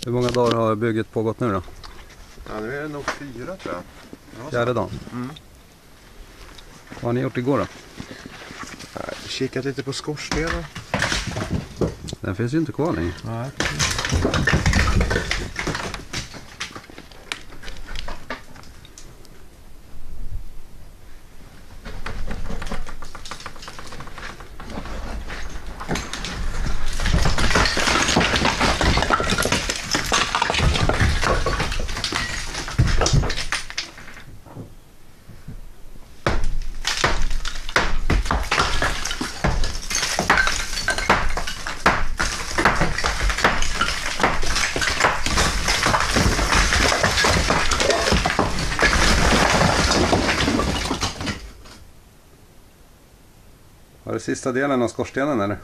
Hur många dagar har bygget pågått nu då? Ja, nu är det nog 4 tror jag. Fjärde dagen. Vad har ni gjort igår då? Kikat lite på skorstenen. Den finns ju inte kvar längre. Nej. Var det sista delen av skorstenen eller?